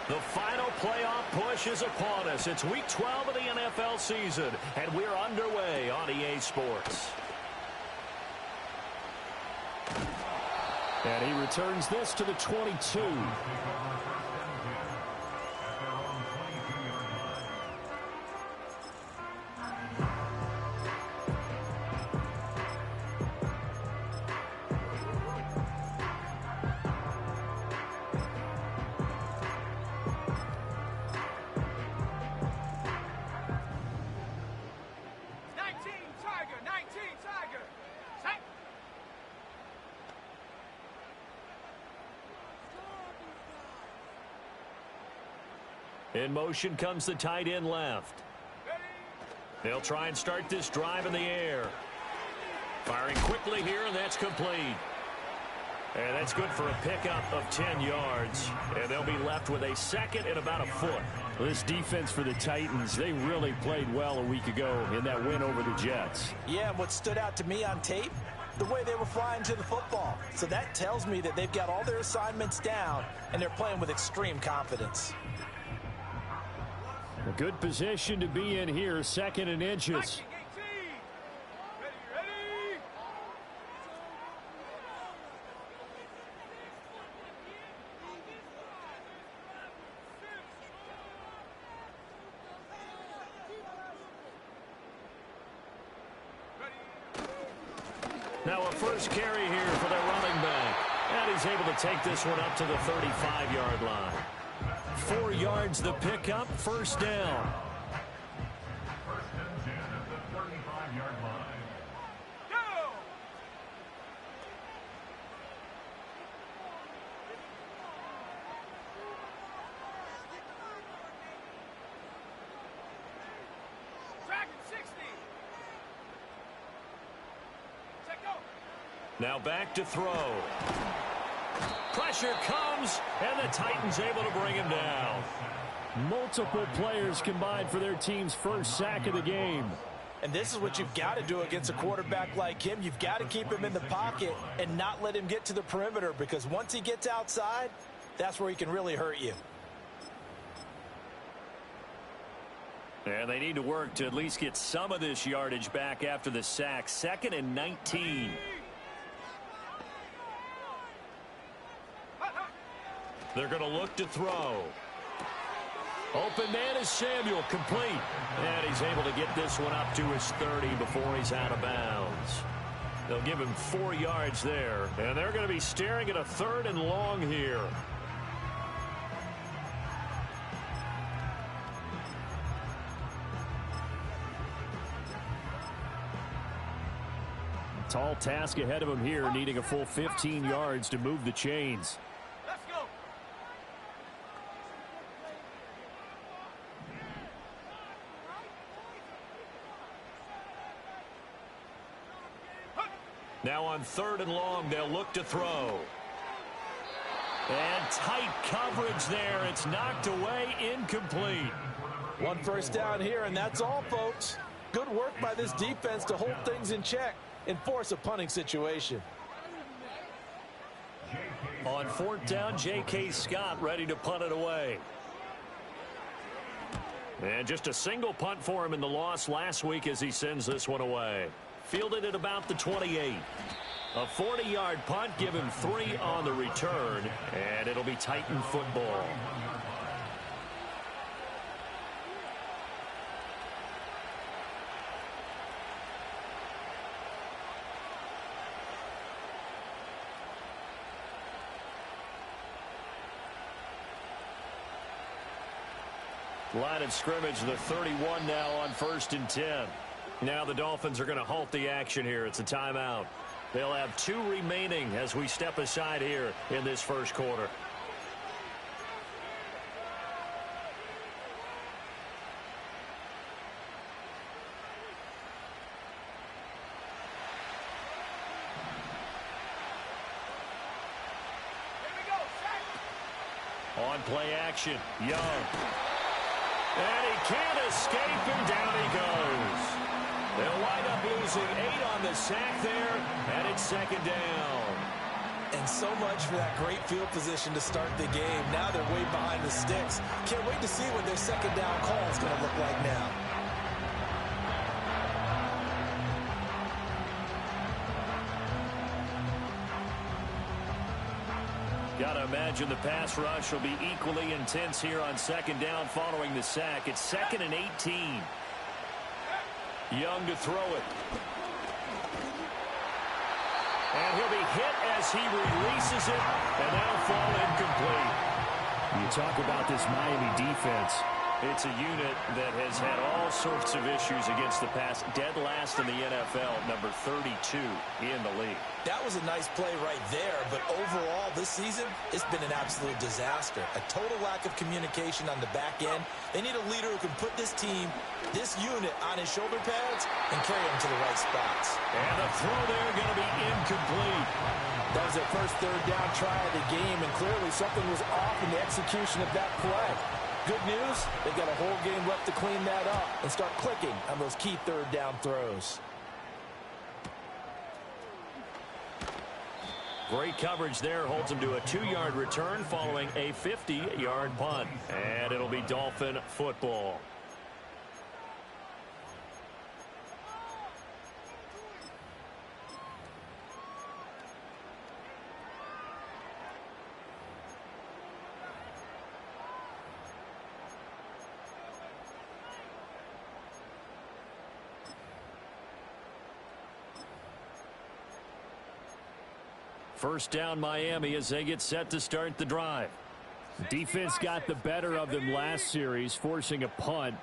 The final playoff push is upon us. It's Week 12 of the NFL season, and we're underway on EA Sports. And he returns this to the 22. In motion comes the tight end left. They'll try and start this drive in the air. Firing quickly here, and that's complete. And that's good for a pickup of 10 yards. And they'll be left with a second and about a foot. This defense for the Titans, they really played well a week ago in that win over the Jets. Yeah, and what stood out to me on tape, the way they were flying to the football. So that tells me that they've got all their assignments down, and they're playing with extreme confidence. A good position to be in here, second and inches. Now a first carry here for their running back. And he's able to take this one up to the 35-yard line. 4 yards the pickup, first down. First and 10 at the 35-yard line. Go! Dragon 60. Check go. Now back to throw. Pressure comes, and the Titans able to bring him down. Multiple players combined for their team's first sack of the game. And this is what you've got to do against a quarterback like him. You've got to keep him in the pocket and not let him get to the perimeter, because once he gets outside, that's where he can really hurt you. And they need to work to at least get some of this yardage back after the sack. Second and 19. They're going to look to throw. Open man is Samuel, complete. And he's able to get this one up to his 30 before he's out of bounds. They'll give him 4 yards there. And they're going to be staring at a 3rd and long here. Tall task ahead of him here, needing a full 15 yards to move the chains. Let's go. Now on 3rd and long, they'll look to throw. And tight coverage there. It's knocked away, incomplete. 1 first down here, and that's all, folks. Good work by this defense to hold things in check and force a punting situation. On 4th down, J.K. Scott ready to punt it away. And just a single punt for him in the loss last week as he sends this one away. Fielded at about the 28. A 40-yard punt, give him 3 on the return, and it'll be Titan football. Line of scrimmage, the 31 now on 1st and 10. Now the Dolphins are going to halt the action here. It's a timeout. They'll have 2 remaining as we step aside here in this first quarter. Here we go. Sack. On play action, Young. And he can't escape, and down he goes. They'll wind up losing 8 on the sack there, and it's 2nd down. And so much for that great field position to start the game. Now they're way behind the sticks. Can't wait to see what their second down call is going to look like now. Got to imagine the pass rush will be equally intense here on second down following the sack. It's 2nd and 18. Young to throw it. And he'll be hit as he releases it, and that'll fall incomplete. You talk about this Miami defense. It's a unit that has had all sorts of issues against the pass. Dead last in the NFL, number 32 in the league. That was a nice play right there, but overall this season, it's been an absolute disaster. A total lack of communication on the back end. They need a leader who can put this team, this unit, on his shoulder pads and carry them to the right spots. And the throw there going to be incomplete. That was their first third down try of the game, and clearly something was off in the execution of that play. Good news, they've got a whole game left to clean that up and start clicking on those key third down throws. Great coverage there, holds him to a 2-yard return following a 50-yard punt. And it'll be Dolphin football. First down Miami as they get set to start the drive. Defense got the better of them last series, forcing a punt.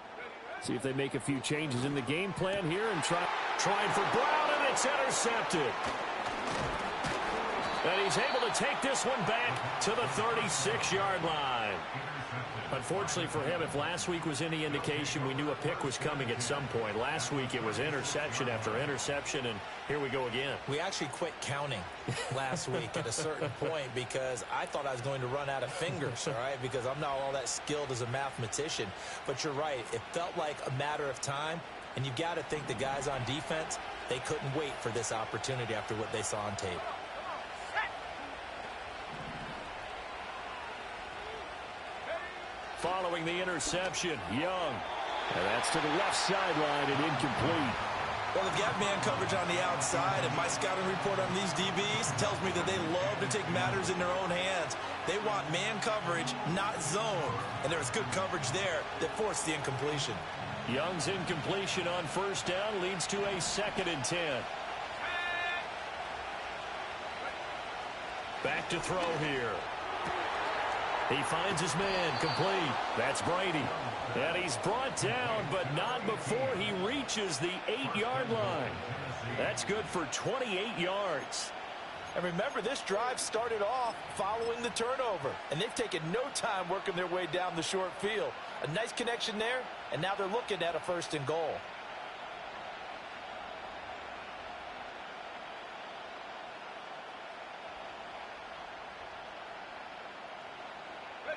See if they make a few changes in the game plan here and trying for Brown, and it's intercepted. And he's able to take this one back to the 36-yard line. Unfortunately for him, if last week was any indication, we knew a pick was coming at some point. Last week it was interception after interception, and here we go again. We actually quit counting last week at a certain point because I thought I was going to run out of fingers, all right, because I'm not all that skilled as a mathematician. But you're right. It felt like a matter of time, and you got to think the guys on defense, they couldn't wait for this opportunity after what they saw on tape. Following the interception, Young. And that's to the left sideline and incomplete. Well, they've got man coverage on the outside, and my scouting report on these DBs tells me that they love to take matters in their own hands. They want man coverage, not zone. And there was good coverage there that forced the incompletion. Young's incompletion on first down leads to a 2nd and 10. Back to throw here. He finds his man, complete. That's Brady. And he's brought down, but not before he reaches the 8-yard line. That's good for 28 yards. And remember, this drive started off following the turnover. And they've taken no time working their way down the short field. A nice connection there, and now they're looking at a 1st and goal.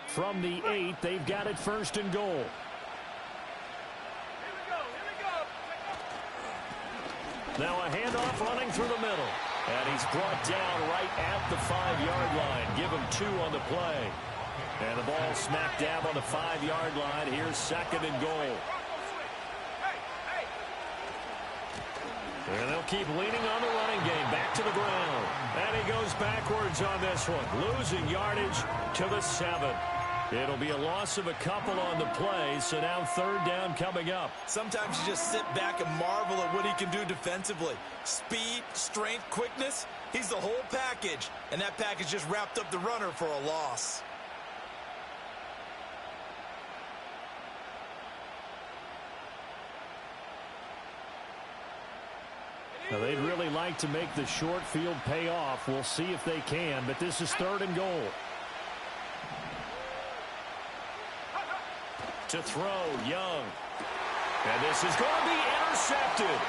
From the 8, they've got it 1st and goal. Now a handoff running through the middle. And he's brought down right at the 5-yard line. Give him 2 on the play. And the ball smack dab on the 5-yard line. Here's 2nd and goal. And they'll keep leaning on the running game. Back to the ground. And he goes backwards on this one. Losing yardage to the 7. It'll be a loss of a couple on the play, so now 3rd down coming up. Sometimes you just sit back and marvel at what he can do defensively. Speed, strength, quickness, he's the whole package. And that package just wrapped up the runner for a loss. Now, they'd really like to make the short field pay off. We'll see if they can, but this is 3rd and goal. To throw, Young. And this is going to be intercepted.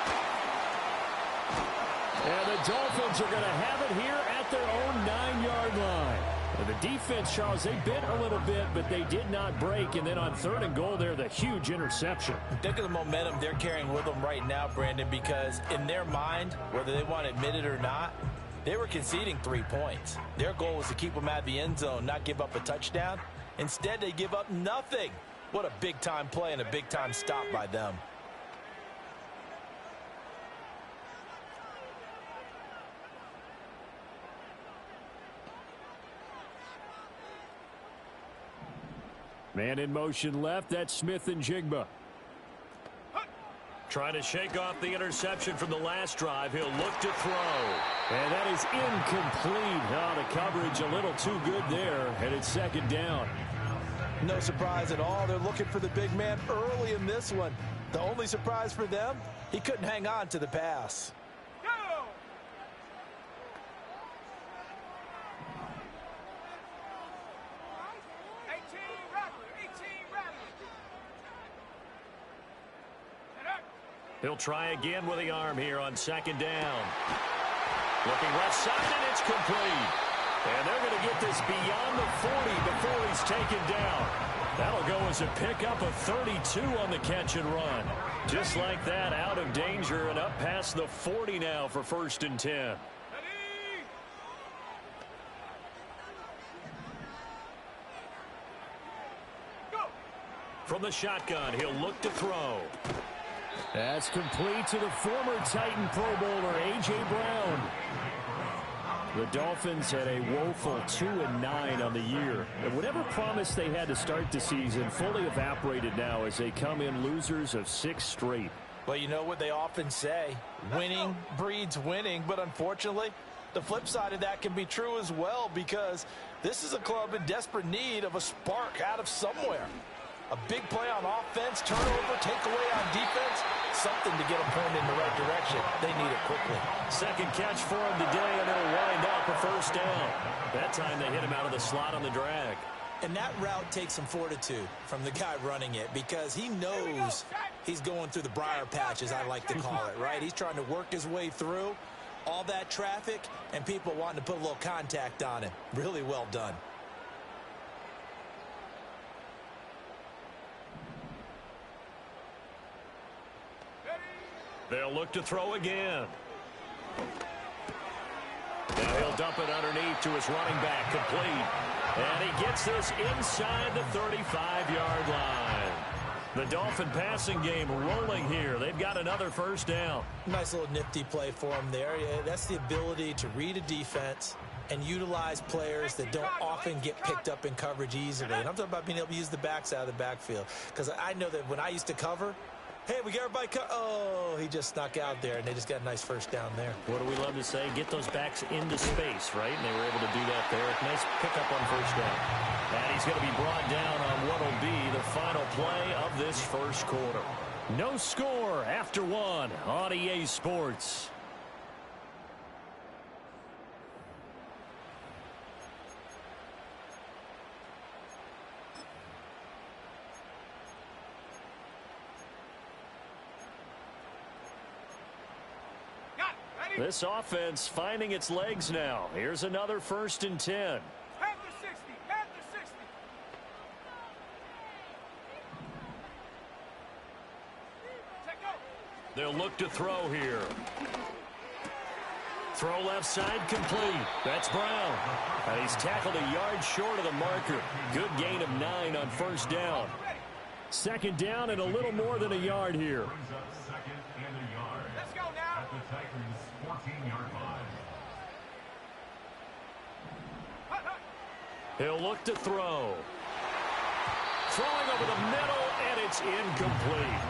And the Dolphins are going to have it here at their own 9-yard line. And the defense, Charles, they bit a little bit, but they did not break. And then on 3rd and goal there, the huge interception. Think of the momentum they're carrying with them right now, Brandon, because in their mind, whether they want to admit it or not, They were conceding 3 points. Their goal was to keep them at the end zone, not give up a touchdown. Instead, they give up nothing. What a big-time play and a big-time stop by them. Man in motion left. That's Smith and Jigba. Trying to shake off the interception from the last drive. He'll look to throw. And that is incomplete. Oh, the coverage a little too good there, and it's second down. No surprise at all. They're looking for the big man early in this one. The only surprise for them, he couldn't hang on to the pass. Go! He'll try again with the arm here on second down. Looking left side, and it's complete. And they're going to get this beyond the 40 before he's taken down. That'll go as a pickup of 32 on the catch and run. Just like that, out of danger and up past the 40 now for 1st and 10. From the shotgun, he'll look to throw. That's complete to the former Titan Pro Bowler, A.J. Brown. The Dolphins had a woeful 2-9 on the year. And whatever promise they had to start the season fully evaporated now as they come in losers of 6 straight. Well, you know what they often say, winning breeds winning, but unfortunately, the flip side of that can be true as well, because this is a club in desperate need of a spark out of somewhere. A big play on offense, turnover, takeaway on defense, something to get them pointed in the right direction. They need it quickly. Second catch for him today, and it'll wind up a 1st down. That time they hit him out of the slot on the drag. And that route takes some fortitude from the guy running it, because he knows he's going through the briar patch, as I like to call it, right? He's trying to work his way through all that traffic and people wanting to put a little contact on him. Really well done. They'll look to throw again. Now he'll dump it underneath to his running back, complete. And he gets this inside the 35-yard line. The Dolphin passing game rolling here. They've got another 1st down. Nice little nifty play for him there. Yeah, that's the ability to read a defense and utilize players that don't often get picked up in coverage easily. And I'm talking about being able to use the backs out of the backfield. Because I know that when I used to cover, hey, we got everybody oh, he just snuck out there, and they just got a nice 1st down there. What do we love to say? Get those backs into space, right? And they were able to do that there. Nice pickup on 1st down. And he's going to be brought down on what will be the final play of this 1st quarter. No score after 1 on EA Sports. This offense finding its legs now. Here's another 1st and 10. Panther 60, Panther 60. Check go. They'll look to throw here. Throw left side, complete. That's Brown. And he's tackled a yard short of the marker. Good gain of 9 on 1st down. 2nd down and a little more than a yard here. Brings up 2nd and a yard. Let's go now. At the Titans' 14-yard line. He'll look to throw. Throwing over the middle, and it's incomplete.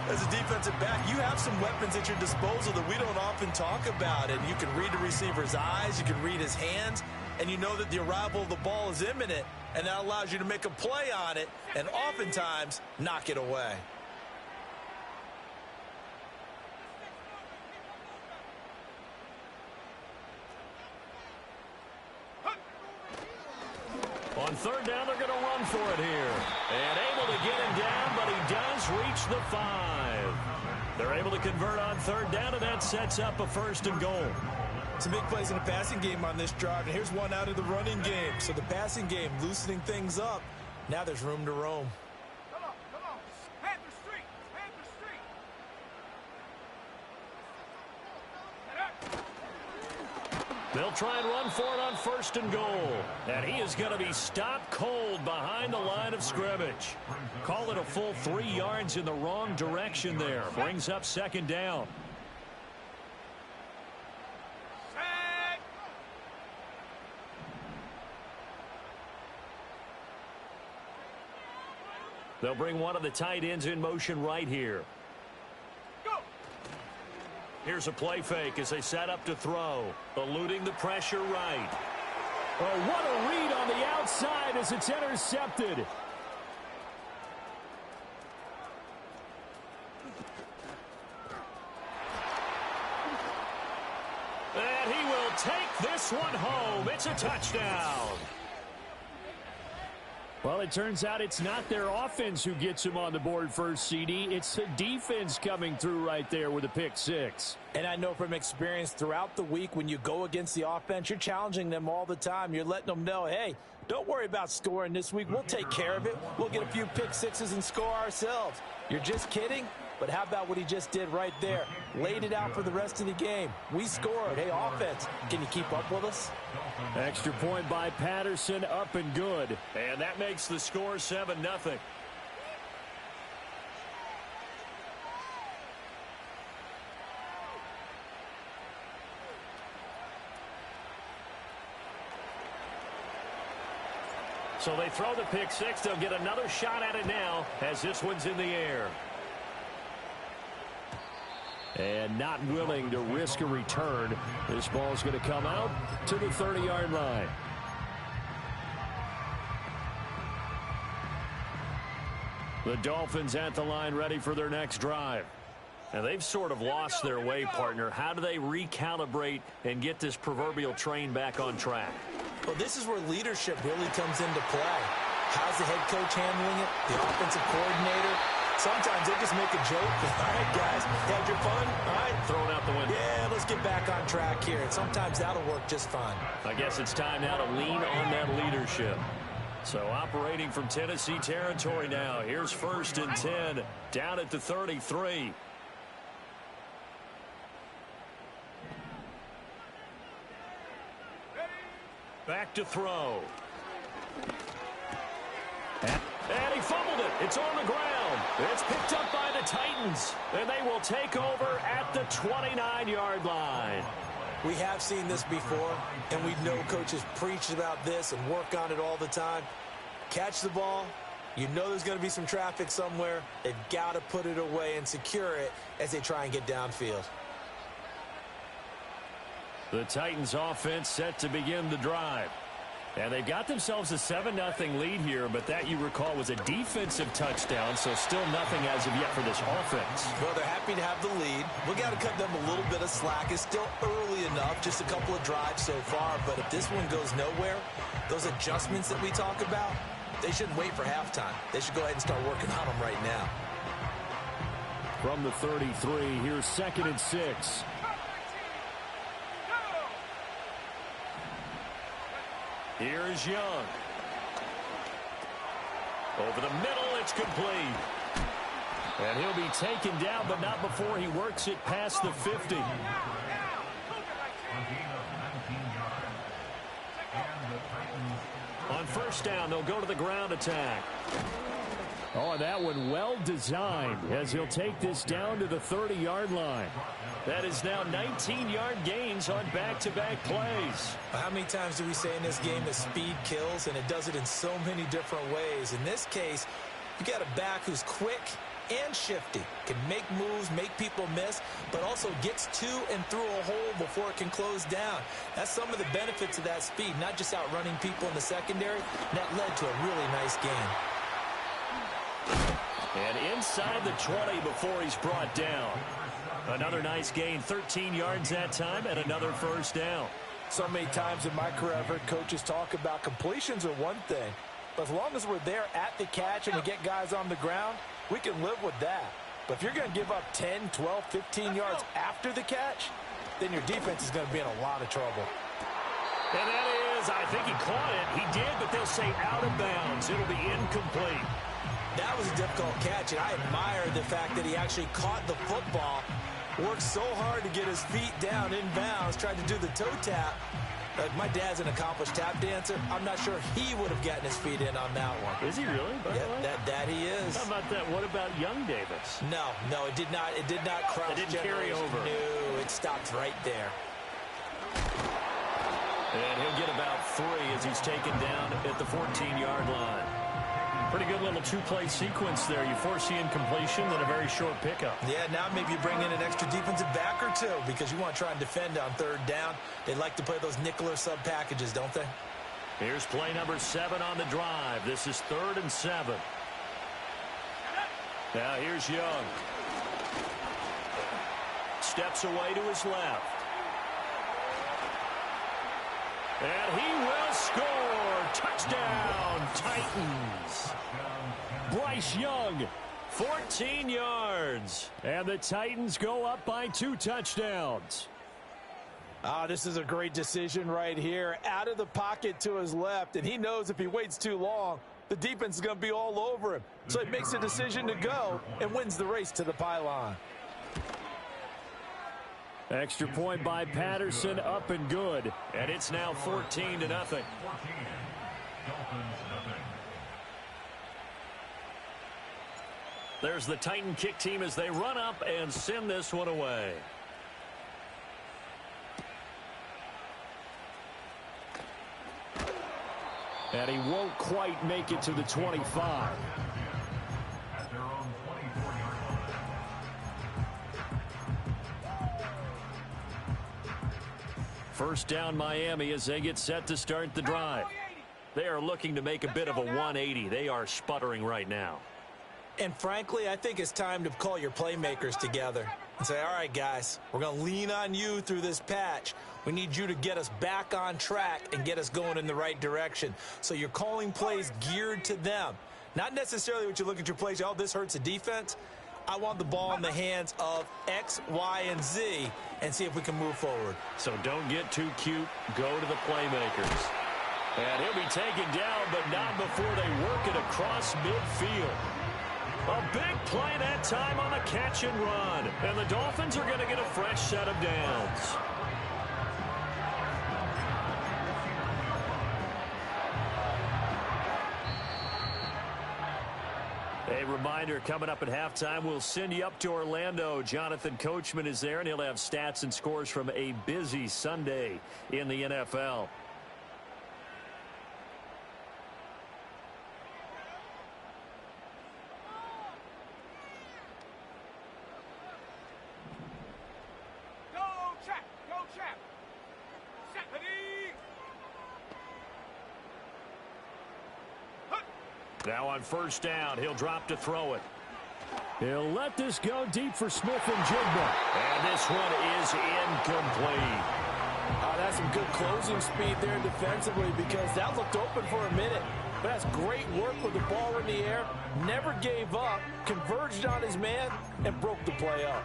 As a defensive back, you have some weapons at your disposal that we don't often talk about. And you can read the receiver's eyes, you can read his hands, and you know that the arrival of the ball is imminent, and that allows you to make a play on it and oftentimes knock it away. On 3rd down, they're going to run for it here. And able to get him down, but he does reach the 5. They're able to convert on 3rd down, and that sets up a 1st and goal. Some big plays in the passing game on this drive, and here's one out of the running game. So the passing game loosening things up. Now there's room to roam. Come on, come on. Panther Street, Panther Street. They'll try and run for it on 1st and goal. And he is going to be stopped cold behind the line of scrimmage. Call it a full 3 yards in the wrong direction there. Brings up 2nd down. They'll bring one of the tight ends in motion right here. Here's a play fake as they set up to throw. Eluding the pressure right. Oh, what a read on the outside as it's intercepted. And he will take this one home. It's a touchdown. Well, it turns out it's not their offense who gets him on the board first, CD. It's the defense coming through right there with a pick 6. And I know from experience throughout the week when you go against the offense, you're challenging them all the time. You're letting them know, hey, don't worry about scoring this week. We'll take care of it. We'll get a few pick 6s and score ourselves. You're just kidding? But how about what he just did right there? Laid it out for the rest of the game. We scored. Hey, offense, can you keep up with us? Extra point by Patterson, up and good. And that makes the score 7-0. So they throw the pick 6. They'll get another shot at it now as this one's in the air. And not willing to risk a return. This ball's going to come out to the 30-yard line. The Dolphins at the line ready for their next drive. And they've sort of lost their way, partner. How do they recalibrate and get this proverbial train back on track? Well, this is where leadership really comes into play. How's the head coach handling it? The offensive coordinator? Sometimes they just make a joke. All right, guys, had your fun? All right. Throw it out the window. Yeah, let's get back on track here. And sometimes that'll work just fine. I guess it's time now to lean on that leadership. So operating from Tennessee territory now. Here's 1st and 10 down at the 33. Back to throw. And he fumbled it. It's on the ground. It's picked up by the Titans. And they will take over at the 29-yard line. We have seen this before, and we know coaches preach about this and work on it all the time. Catch the ball. You know there's going to be some traffic somewhere. They've got to put it away and secure it as they try and get downfield. The Titans offense set to begin the drive. And they've got themselves a 7-0 lead here, but that, you recall, was a defensive touchdown, so still nothing as of yet for this offense. Well, they're happy to have the lead. We got to cut them a little bit of slack. It's still early enough, just a couple of drives so far, but if this one goes nowhere, those adjustments that we talk about, they shouldn't wait for halftime. They should go ahead and start working on them right now. From the 33, here's 2nd and 6. Here is Young. Over the middle, it's complete. And he'll be taken down, but not before he works it past the 50. On 1st down, they'll go to the ground attack. Oh, that one well designed as he'll take this down to the 30-yard line. That is now 19-yard gains on back-to-back plays. How many times do we say in this game that speed kills, and it does it in so many different ways? In this case, you got a back who's quick and shifty, can make moves, make people miss, but also gets to and through a hole before it can close down. That's some of the benefits of that speed, not just outrunning people in the secondary. That led to a really nice game. And inside the 20 before he's brought down. Another nice gain, 13 yards that time, and another 1st down. So many times in my career I've heard coaches talk about completions are one thing, but as long as we're there at the catch and we get guys on the ground, we can live with that. But if you're going to give up 10, 12, 15 yards after the catch, then your defense is going to be in a lot of trouble. And that is, I think he caught it. He did, but they'll say out of bounds. It'll be incomplete. That was a difficult catch, and I admire the fact that he actually caught the football Worked so hard to get his feet down inbounds, tried to do the toe tap. Like, my dad's an accomplished tap dancer. I'm not sure he would have gotten his feet in on that one. Is he really? Yeah, that he is. How about that? What about young Davis? No, it did not. It did not cross. It didn't carry over. No, it stopped right there. And he'll get about 3 as he's taken down at the 14-yard line. Pretty good little two-play sequence there. You force the incompletion, then a very short pickup. Yeah, now maybe you bring in an extra defensive back or two because you want to try and defend on third down. They like to play those nickel or sub packages, don't they? Here's play number 7 on the drive. This is 3rd and 7. Now here's Young. Steps away to his left. And he will score. Touchdown, Titans. Bryce Young. 14 yards. And the Titans go up by 2 touchdowns. This is a great decision right here. Out of the pocket to his left, and he knows if he waits too long, the defense is going to be all over him. So he makes a decision to go and wins the race to the pylon. Extra point by Patterson, up and good. And it's now 14-0. 14. Dolphins nothing. There's the Titan kick team as they run up and send this one away. And he won't quite make it to the 25. At their own 24-yard line. First down Miami as they get set to start the drive. They are looking to make a bit of a 180. They are sputtering right now. And frankly, I think it's time to call your playmakers together and say, all right, guys, we're going to lean on you through this patch. We need you to get us back on track and get us going in the right direction. So you're calling plays geared to them. Not necessarily what you look at your plays, oh, this hurts the defense. I want the ball in the hands of X, Y, and Z and see if we can move forward. So don't get too cute. Go to the playmakers. And he'll be taken down, but not before they work it across midfield. A big play that time on the catch and run. And the Dolphins are going to get a fresh set of downs. A reminder, coming up at halftime, we'll send you up to Orlando. Jonathan Coachman is there, and he'll have stats and scores from a busy Sunday in the NFL. Now on first down, he'll drop to throw it. He'll let this go deep for Smith and Jigba. And this one is incomplete. That's some good closing speed there defensively because that looked open for a minute. But that's great work with the ball in the air. Never gave up, converged on his man, and broke the play up.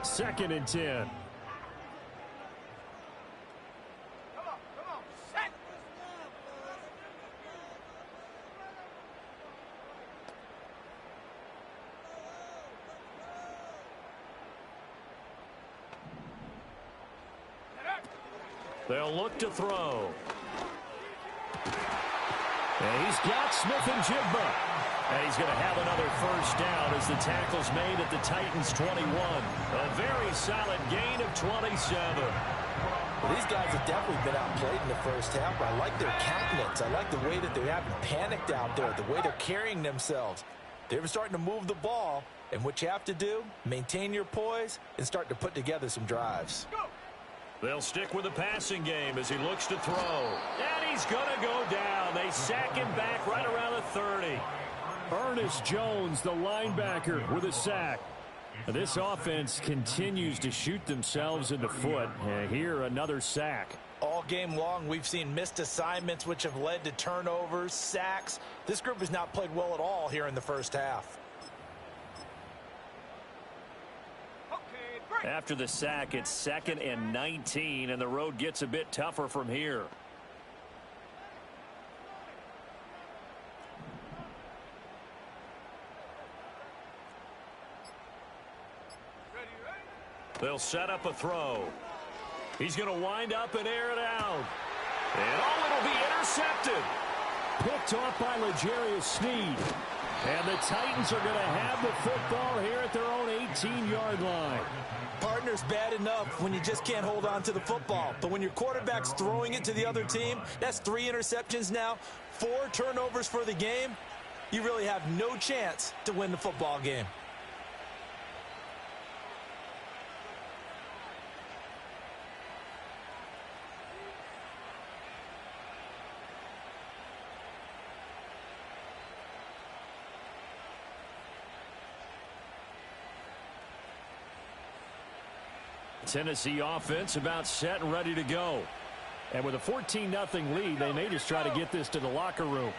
2nd and 10. They'll look to throw. And he's got Smith and Jigba. And he's going to have another first down as the tackle's made at the Titans' 21. A very solid gain of 27. Well, these guys have definitely been outplayed in the first half, but I like their countenance. I like the way that they haven't panicked out there, the way they're carrying themselves. They're starting to move the ball, and what you have to do, maintain your poise and start to put together some drives. They'll stick with the passing game as he looks to throw. And he's going to go down. They sack him back right around the 30. Ernest Jones, the linebacker, with a sack. This offense continues to shoot themselves in the foot. Here, another sack. All game long, we've seen missed assignments, which have led to turnovers, sacks. This group has not played well at all here in the first half. After the sack, it's 2nd and 19, and the road gets a bit tougher from here. They'll set up a throw. He's going to wind up and air it out. And it'll be intercepted. Picked off by L'Jarius Sneed. And the Titans are going to have the football here at their own 18-yard line. Partner's bad enough when you just can't hold on to the football. But when your quarterback's throwing it to the other team, that's 3 interceptions now, 4 turnovers for the game. You really have no chance to win the football game. Tennessee offense about set and ready to go. And with a 14-0 lead, they may just try to get this to the locker room.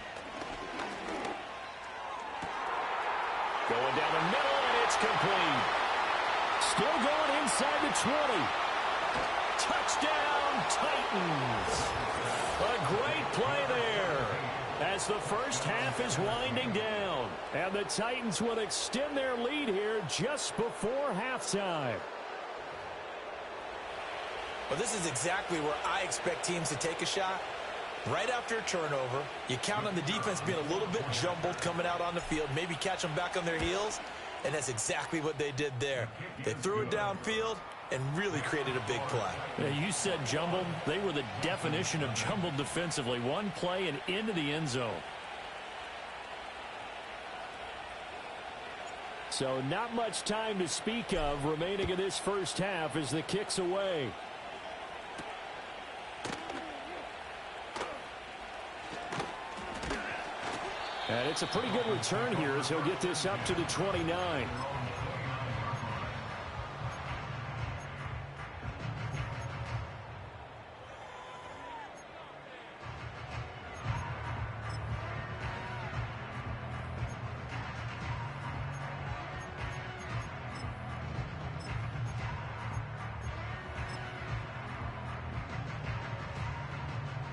Going down the middle, and it's complete. Still going inside the 20. Touchdown, Titans. A great play there as the first half is winding down. And the Titans will extend their lead here just before halftime. Well, this is exactly where I expect teams to take a shot. Right after a turnover, you count on the defense being a little bit jumbled coming out on the field, maybe catch them back on their heels, and that's exactly what they did there. They threw it downfield and really created a big play. Yeah, you said jumbled. They were the definition of jumbled defensively. One play and into the end zone. So not much time to speak of remaining in this first half as the kick's away. And it's a pretty good return here as he'll get this up to the 29.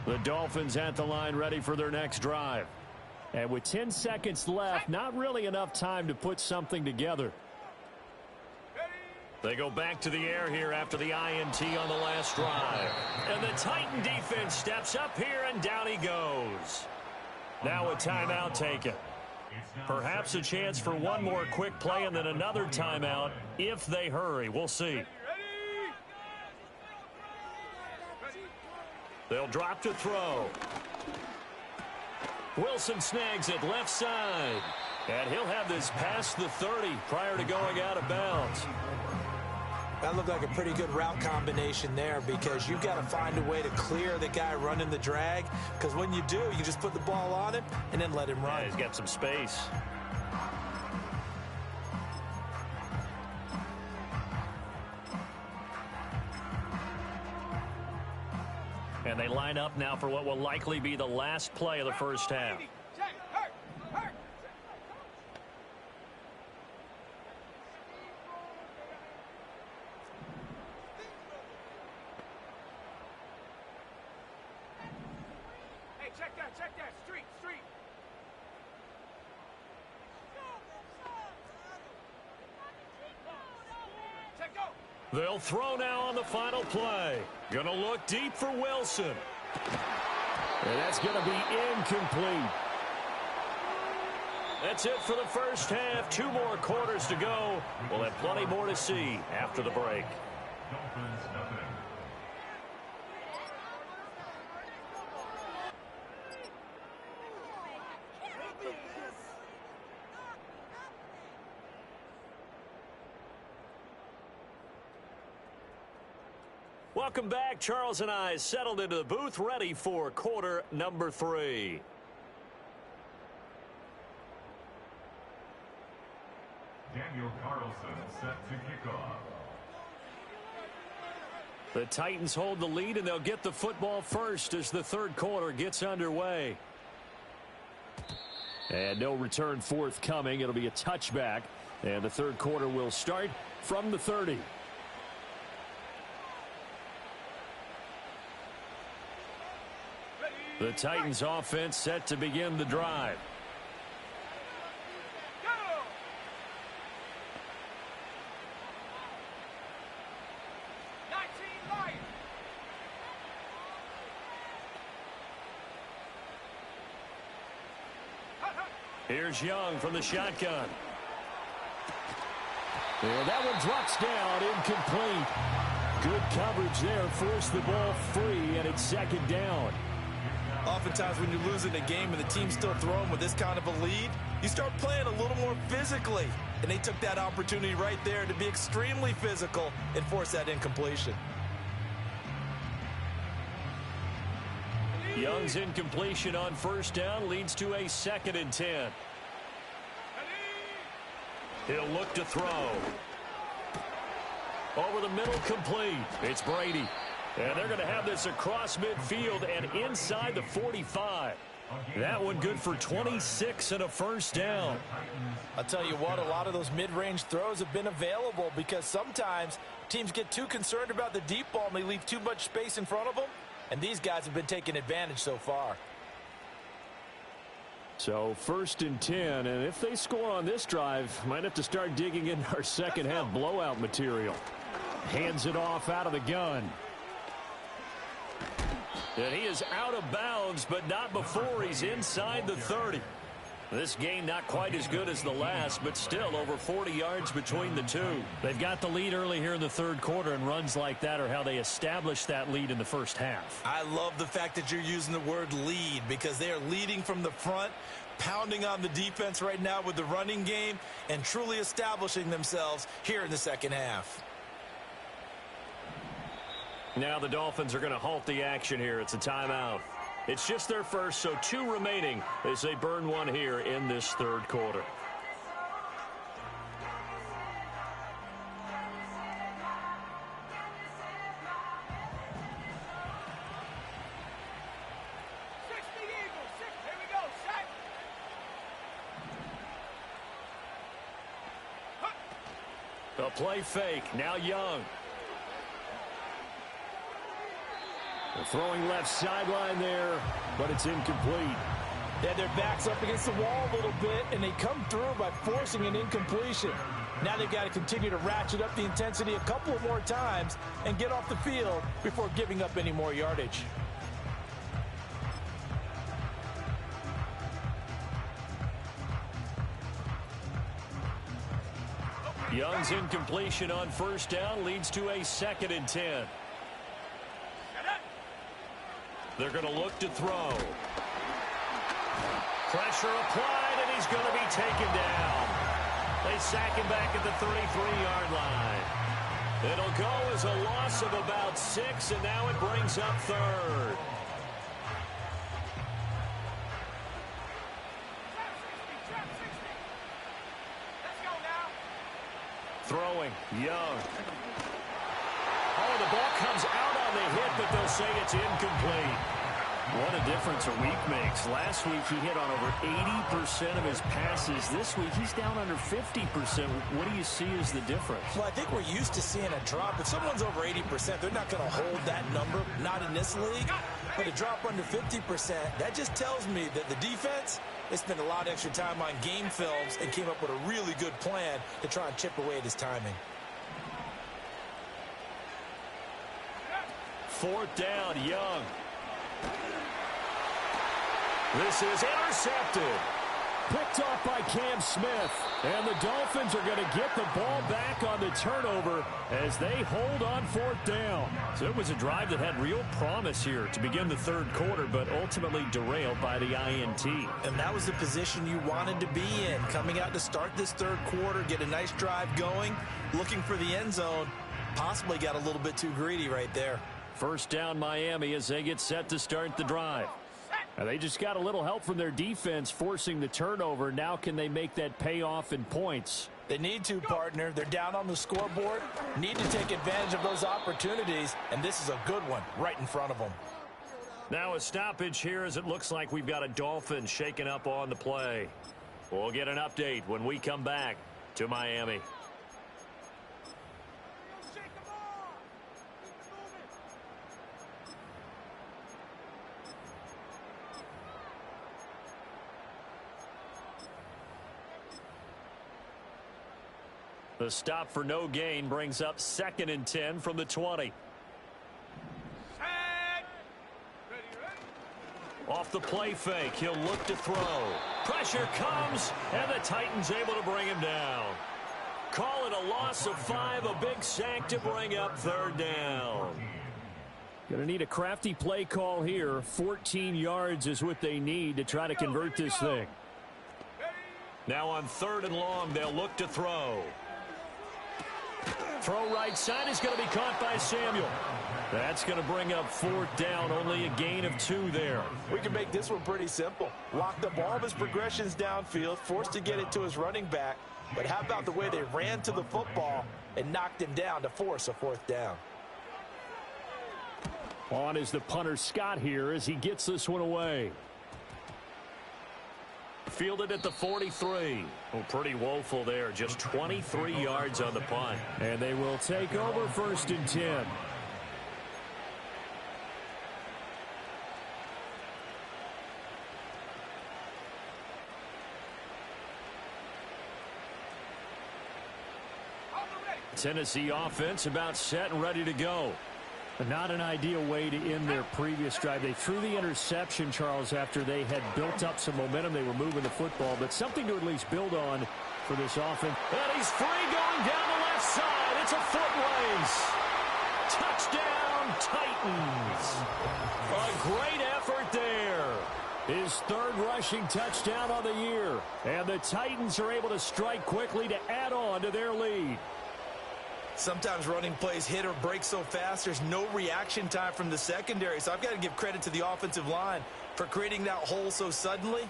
The Dolphins at the line ready for their next drive. And with 10 seconds left, not really enough time to put something together. They go back to the air here after the INT on the last drive. And the Titan defense steps up here, and down he goes. Now a timeout taken. Perhaps a chance for one more quick play and then another timeout if they hurry. We'll see. They'll drop to throw. Wilson snags it left side. And he'll have this past the 30 prior to going out of bounds. That looked like a pretty good route combination there because you've got to find a way to clear the guy running the drag. Because when you do, you just put the ball on him and then let him run. Yeah, he's got some space. And they line up now for what will likely be the last play of the first half. Hey, check that. Street. Check go. They'll throw now on the final play. Gonna look deep for Wilson. And that's going to be incomplete. That's it for the first half. 2 more quarters to go. We'll have plenty more to see after the break. Dolphins nothing. Welcome back. Charles and I settled into the booth ready for quarter number 3. Daniel Carlson set to kick off. The Titans hold the lead, and they'll get the football first as the third quarter gets underway. And no return forthcoming. It'll be a touchback, and the third quarter will start from the 30. The Titans offense set to begin the drive. Here's Young from the shotgun. And that one drops down, incomplete. Good coverage there, forced the ball free, and it's second down. Oftentimes when you're losing a game and the team's still throwing with this kind of a lead, you start playing a little more physically. And they took that opportunity right there to be extremely physical and force that incompletion. Young's incompletion on first down leads to a 2nd and 10. He'll look to throw. Over the middle, complete. It's Brady. And they're going to have this across midfield and inside the 45. That one good for 26 and a first down. I'll tell you what, a lot of those mid-range throws have been available because sometimes teams get too concerned about the deep ball and they leave too much space in front of them. And these guys have been taking advantage so far. So 1st and 10, and if they score on this drive, might have to start digging in our second half blowout material. Hands it off out of the gun. And he is out of bounds, but not before he's inside the 30. This game not quite as good as the last, but still over 40 yards between the two. They've got the lead early here in the third quarter, and runs like that are how they establish that lead in the first half. I love the fact that you're using the word lead because they are leading from the front, pounding on the defense right now with the running game, and truly establishing themselves here in the second half. Now the Dolphins are going to halt the action here. It's a timeout. It's just their first, so 2 remaining as they burn one here in this third quarter. Here we go. Set. A play fake. Now Young. They're throwing left sideline there, but it's incomplete. They had their backs up against the wall a little bit, and they come through by forcing an incompletion. Now they've got to continue to ratchet up the intensity a couple of more times and get off the field before giving up any more yardage. Young's incompletion on first down leads to a 2nd and 10. They're going to look to throw. Pressure applied, and he's going to be taken down. They sack him back at the 33-yard line. It'll go as a loss of about 6, and now it brings up 3rd. Throwing, Young. Oh, the ball comes out on the hit, but they'll say it's incomplete. What a difference a week makes. Last week he hit on over 80% of his passes. This week he's down under 50%. What do you see as the difference? Well, I think we're used to seeing a drop. If someone's over 80%, they're not going to hold that number, not in this league. But a drop under 50%, that just tells me that the defense, they spent a lot of extra time on game films and came up with a really good plan to try and chip away at his timing. 4th down, Young. This is intercepted. Picked off by Cam Smith. And the Dolphins are going to get the ball back on the turnover as they hold on 4th down. So it was a drive that had real promise here to begin the third quarter, but ultimately derailed by the INT. And that was the position you wanted to be in. Coming out to start this third quarter, get a nice drive going, looking for the end zone. Possibly got a little bit too greedy right there. First down Miami as they get set to start the drive. And they just got a little help from their defense forcing the turnover. Now can they make that pay off in points? They need to, partner. They're down on the scoreboard. Need to take advantage of those opportunities. And this is a good one right in front of them. Now a stoppage here as it looks like we've got a Dolphin shaken up on the play. We'll get an update when we come back to Miami. The stop for no gain brings up 2nd and 10 from the 20. Off the play fake, he'll look to throw. Pressure comes, and the Titans able to bring him down. Call it a loss of 5, a big sack to bring up 3rd down. Going to need a crafty play call here. 14 yards is what they need to try to convert this thing. Now on 3rd and long, they'll look to throw. Throw right side is going to be caught by Samuel. That's going to bring up 4th down, only a gain of 2 there. We can make this one pretty simple. Locked up all of his progressions downfield, forced to get it to his running back. But how about the way they ran to the football and knocked him down to force a 4th down? On is the punter Scott here as he gets this one away. Fielded at the 43. Well, pretty woeful there. Just 23 yards on the punt. And they will take over 1st and 10. Tennessee offense about set and ready to go. Not an ideal way to end their previous drive. They threw the interception, Charles, after they had built up some momentum. They were moving the football, but something to at least build on for this offense. And he's free going down the left side. It's a foot race. Touchdown, Titans. A great effort there. His 3rd rushing touchdown on the year. And the Titans are able to strike quickly to add on to their lead. Sometimes running plays hit or break so fast, there's no reaction time from the secondary. So I've got to give credit to the offensive line for creating that hole so suddenly.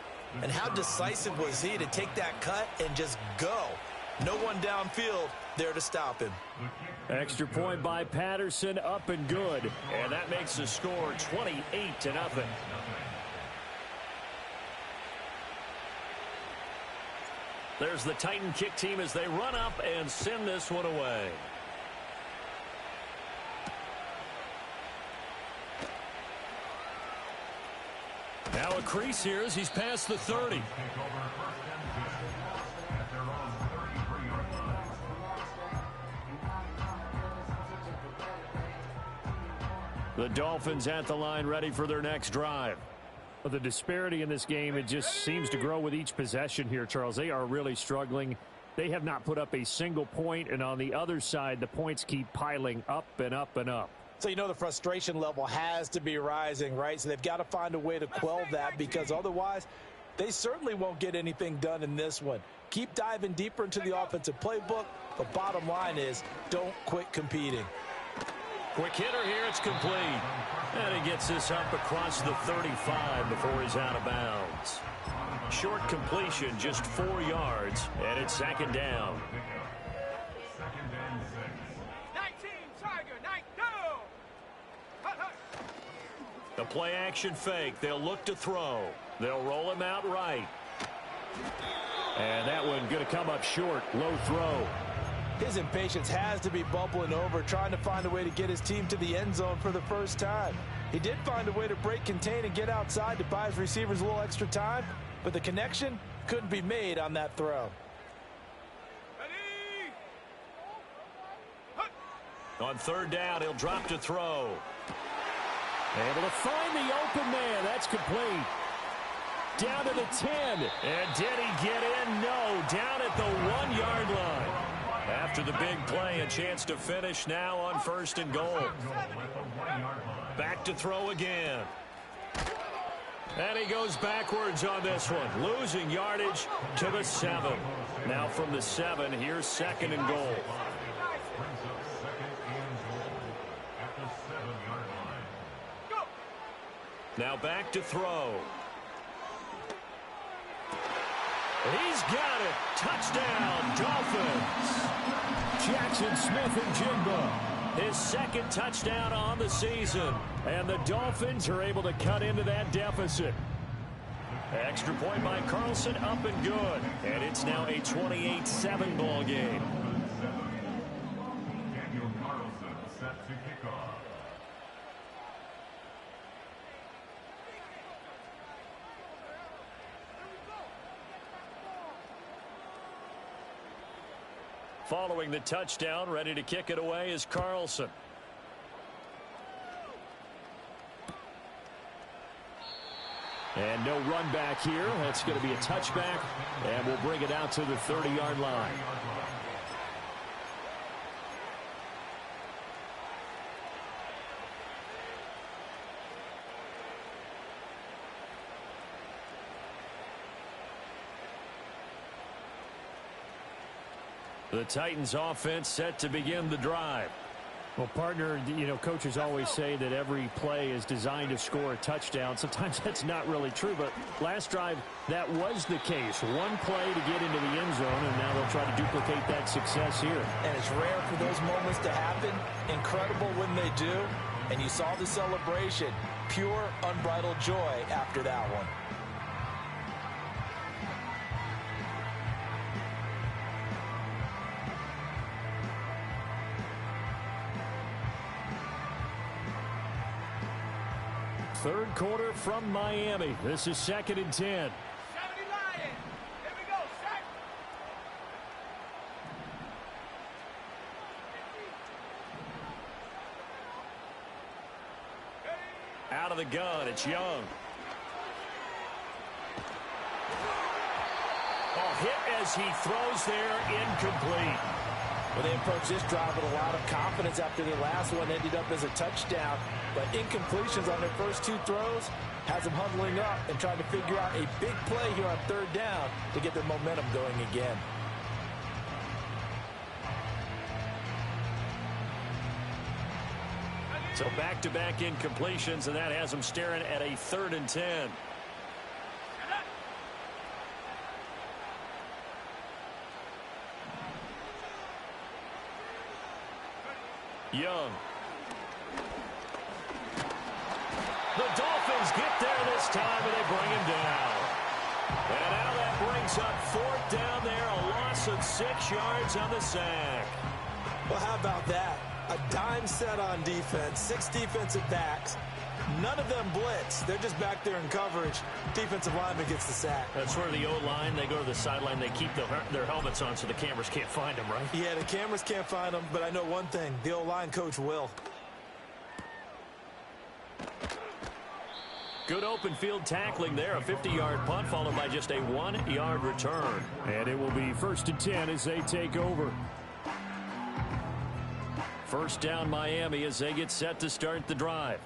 And how decisive was he to take that cut and just go? No one downfield there to stop him. Extra point by Patterson, up and good. And that makes the score 28-0. There's the Titan kick team as they run up and send this one away. Now a crease here as he's past the 30. The Dolphins at the line ready for their next drive. The disparity in this game, it just seems to grow with each possession here, Charles. They are really struggling. They have not put up a single point, and on the other side, the points keep piling up and up and up. So you know the frustration level has to be rising, right? So they've got to find a way to quell that, because otherwise they certainly won't get anything done in this one. Keep diving deeper into the offensive playbook. The bottom line is don't quit competing. Quick hitter here, it's complete. And he gets this up across the 35 before he's out of bounds. Short completion, just 4 yards, and it's 2nd down. 19, Tiger, 19. The play action fake. They'll look to throw. They'll roll him out right. And that one going to come up short. Low throw. His impatience has to be bubbling over, trying to find a way to get his team to the end zone for the first time. He did find a way to break, contain, and get outside to buy his receivers a little extra time, but the connection couldn't be made on that throw. On 3rd down, he'll drop to throw. Able to find the open man. That's complete. Down to the 10. And did he get in? No. Down at the 1-yard line. After the big play, a chance to finish now on 1st and goal. Back to throw again. And he goes backwards on this one, losing yardage to the 7. Now from the 7, here's 2nd and goal. Now back to throw. He's got it. Touchdown, Dolphins. Jackson Smith-Njigba, his 2nd touchdown on the season. And the Dolphins are able to cut into that deficit. Extra point by Carlson, up and good. And it's now a 28-7 ball game. Daniel Carlson set to kick off. Following the touchdown, ready to kick it away is Carlson. And no run back here. That's going to be a touchback, and we'll bring it out to the 30-yard line. The Titans offense set to begin the drive. Well, partner, you know, coaches always say that every play is designed to score a touchdown. Sometimes that's not really true, but last drive, that was the case. One play to get into the end zone, and now they'll try to duplicate that success here. And it's rare for those moments to happen. Incredible when they do. And you saw the celebration. Pure, unbridled joy after that one. Third quarter from Miami. This is 2nd and 10. 70 Lions. Here we go, set. Out of the gun, it's Young. Oh, hit as he throws there, incomplete. Well, they approached this drive with a lot of confidence after their last one ended up as a touchdown. But incompletions on their first two throws has them huddling up and trying to figure out a big play here on 3rd down to get their momentum going again. So back-to-back incompletions, and that has them staring at a 3rd and 10. Young. The Dolphins get there this time, and they bring him down. And now that brings up 4th down there, a loss of 6 yards on the sack. Well, how about that? A dime set on defense, 6 defensive backs. None of them blitz. They're just back there in coverage. Defensive lineman gets the sack. That's where the O-line, they go to the sideline, they keep their helmets on so the cameras can't find them, right? Yeah, the cameras can't find them, but I know one thing. The O-line coach will. Good open field tackling there. A 50-yard punt followed by just a 1-yard return. And it will be 1st and 10 as they take over. 1st down Miami as they get set to start the drive.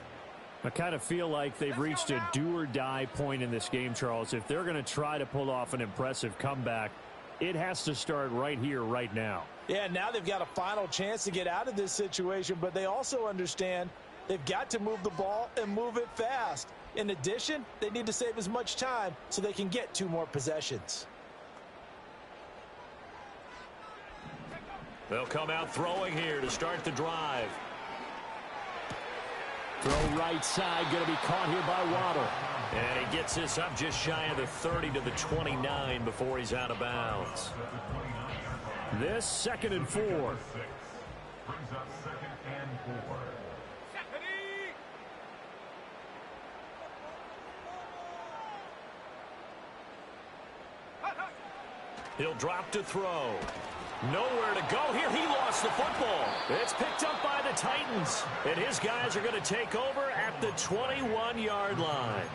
I kind of feel like they've reached a do-or-die point in this game, Charles. If they're going to try to pull off an impressive comeback, it has to start right here, right now. Yeah, now they've got a final chance to get out of this situation, but they also understand they've got to move the ball and move it fast. In addition, they need to save as much time so they can get 2 more possessions. They'll come out throwing here to start the drive. Throw right side, going to be caught here by Waddle. And he gets this up just shy of the 30 to the 29 before he's out of bounds. This 2nd and 4. Brings up 2nd and 4. He'll drop to throw. Nowhere to go here. He lost the football. It's picked up by the Titans. And his guys are going to take over at the 21-yard line.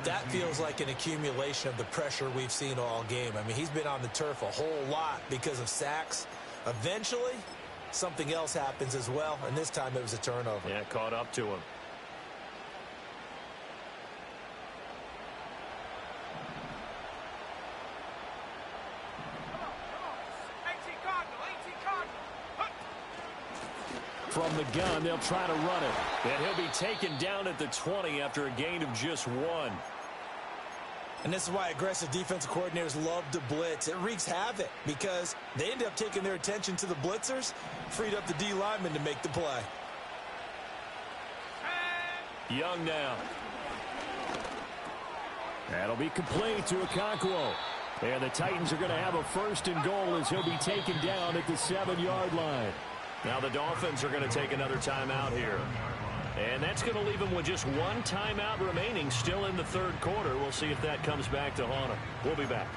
That feels like an accumulation of the pressure we've seen all game. I mean, he's been on the turf a whole lot because of sacks. Eventually, something else happens as well, and this time it was a turnover. Yeah, caught up to him. From the gun, they'll try to run it. And he'll be taken down at the 20 after a gain of just 1. And this is why aggressive defensive coordinators love to blitz. It wreaks havoc because they end up taking their attention to the blitzers, freed up the D lineman to make the play. Young now. That'll be complete to Okonkwo. And the Titans are going to have a 1st and goal as he'll be taken down at the 7-yard line. Now the Dolphins are going to take another timeout here. And that's going to leave them with just 1 timeout remaining still in the 3rd quarter. We'll see if that comes back to haunt them. We'll be back.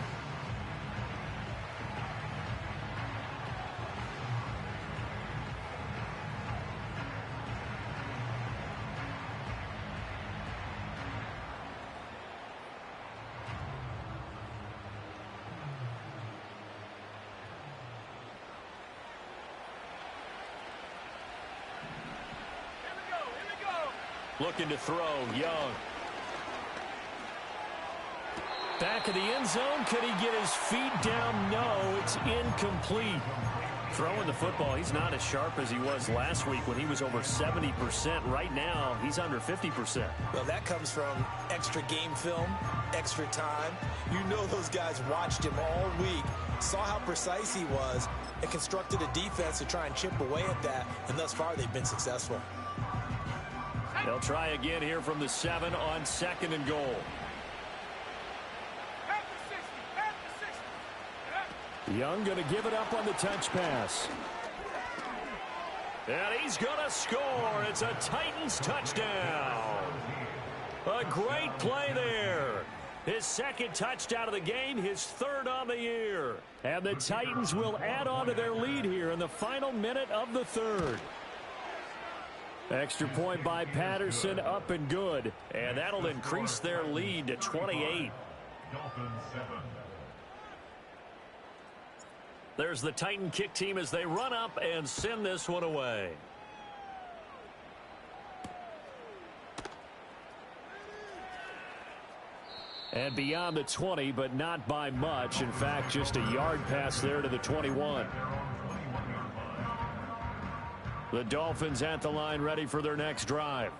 Looking to throw, Young. Back of the end zone. Could he get his feet down? No, it's incomplete. Throwing the football, he's not as sharp as he was last week when he was over 70%. Right now, he's under 50%. Well, that comes from extra game film, extra time. You know those guys watched him all week, saw how precise he was, and constructed a defense to try and chip away at that, and thus far they've been successful. They'll try again here from the 7 on 2nd and goal. Young going to give it up on the touch pass. And he's going to score. It's a Titans touchdown. A great play there. His 2nd touchdown of the game, his 3rd on the year. And the Titans will add on to their lead here in the final minute of the 3rd. Extra point by Patterson, up and good. And that'll increase their lead to 28. Dolphins 7. There's the Titan kick team as they run up and send this one away. And beyond the 20, but not by much. In fact, just a yard pass there to the 21. The Dolphins at the line ready for their next drive.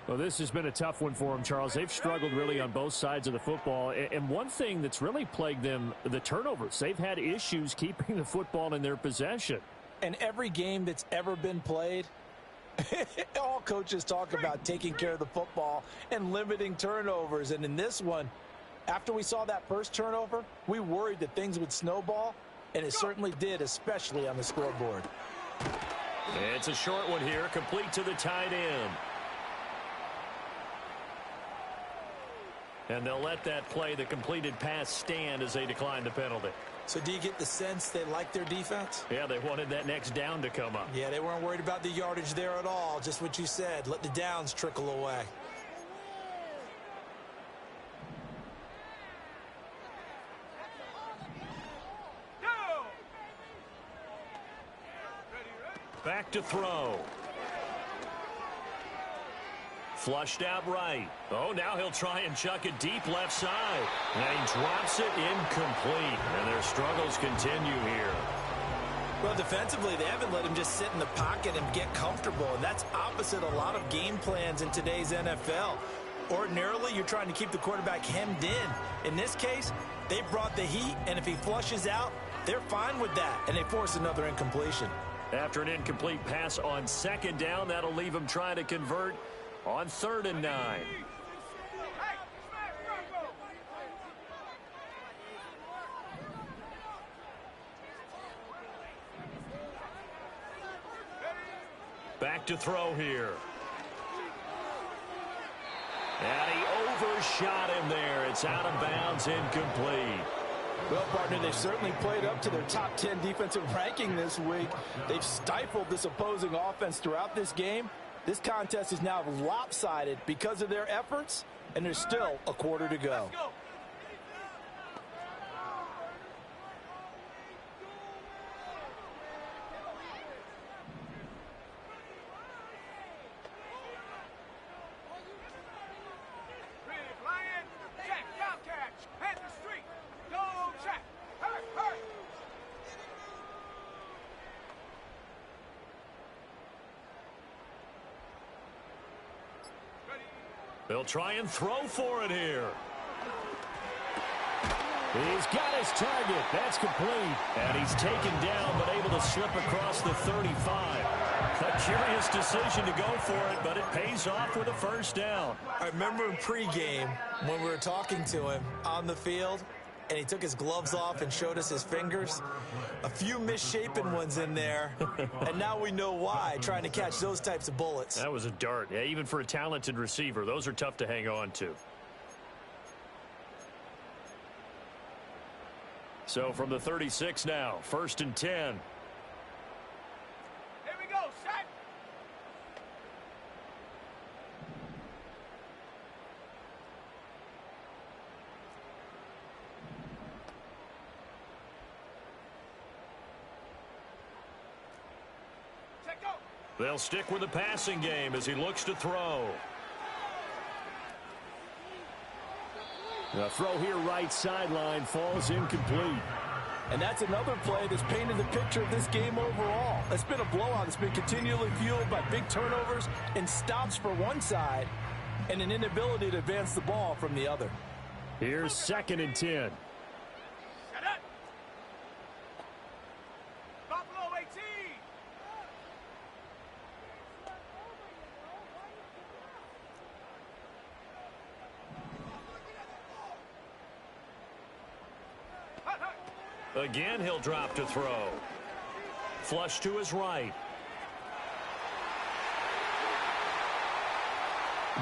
Well, this has been a tough one for them, Charles. They've struggled really on both sides of the football. And one thing that's really plagued them, the turnovers. They've had issues keeping the football in their possession. And every game that's ever been played, all coaches talk about taking care of the football and limiting turnovers. And in this one, after we saw that first turnover, we worried that things would snowball, and it certainly did, especially on the scoreboard. It's a short one here, complete to the tight end. And they'll let that play, the completed pass, stand as they decline the penalty. So do you get the sense they like their defense? Yeah, they wanted that next down to come up. Yeah, they weren't worried about the yardage there at all. Just what you said. Let the downs trickle away. Back to throw. Flushed out right. Oh, now he'll try and chuck it deep left side. And he drops it incomplete. And their struggles continue here. Well, defensively, they haven't let him just sit in the pocket and get comfortable. And that's opposite a lot of game plans in today's NFL. Ordinarily, you're trying to keep the quarterback hemmed in. In this case, they brought the heat, and if he flushes out, they're fine with that. And they force another incompletion. After an incomplete pass on 2nd down, that'll leave him trying to convert on 3rd and 9. Back to throw here. And he overshot him there. It's out of bounds, incomplete. Well, partner, they've certainly played up to their top 10 defensive ranking this week. They've stifled this opposing offense throughout this game. This contest is now lopsided because of their efforts, and there's still a quarter to go. They'll try and throw for it here. He's got his target. That's complete. And he's taken down, but able to slip across the 35. A curious decision to go for it, but it pays off with a first down. I remember in pregame when we were talking to him on the field, and he took his gloves off and showed us his fingers. A few misshapen ones in there, and now we know why, trying to catch those types of bullets. That was a dart. Yeah, even for a talented receiver, those are tough to hang on to. So from the 36 now, 1st and 10. Here we go, set. They'll stick with the passing game as he looks to throw. The throw here right sideline falls incomplete. And that's another play that's painted the picture of this game overall. It's been a blowout. It's been continually fueled by big turnovers and stops for one side and an inability to advance the ball from the other. Here's 2nd and 10. Set up. Buffalo 18. Again, he'll drop to throw. Flush to his right.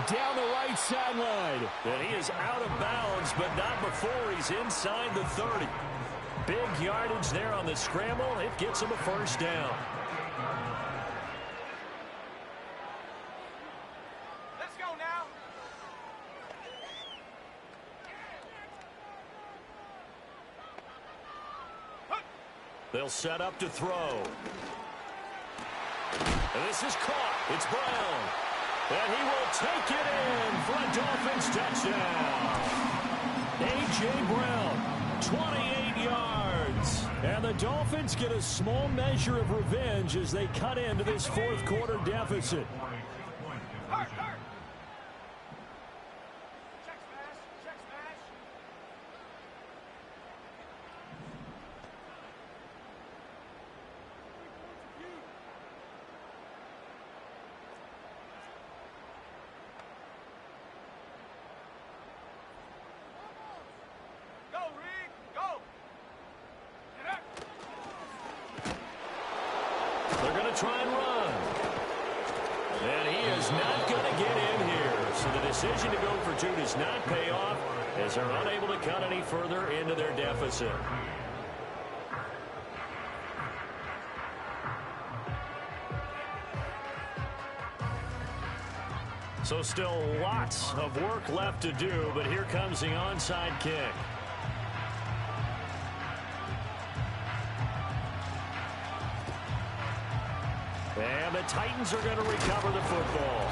Down the right sideline. And he is out of bounds, but not before he's inside the 30. Big yardage there on the scramble. It gets him a first down. Let's go now. They'll set up to throw. And this is caught. It's Brown. And he will take it in for a Dolphins touchdown. A.J. Brown, 28 yards. And the Dolphins get a small measure of revenge as they cut into this fourth quarter deficit. Hurt. Check smash. Check smash. Go, Reed. Go. Get up. They're going to try and run. And he is not going to get in here. So the decision to go for 2 does not pay off as they're unable to cut any further into their deficit. So still lots of work left to do, but here comes the onside kick. And the Titans are going to recover the football.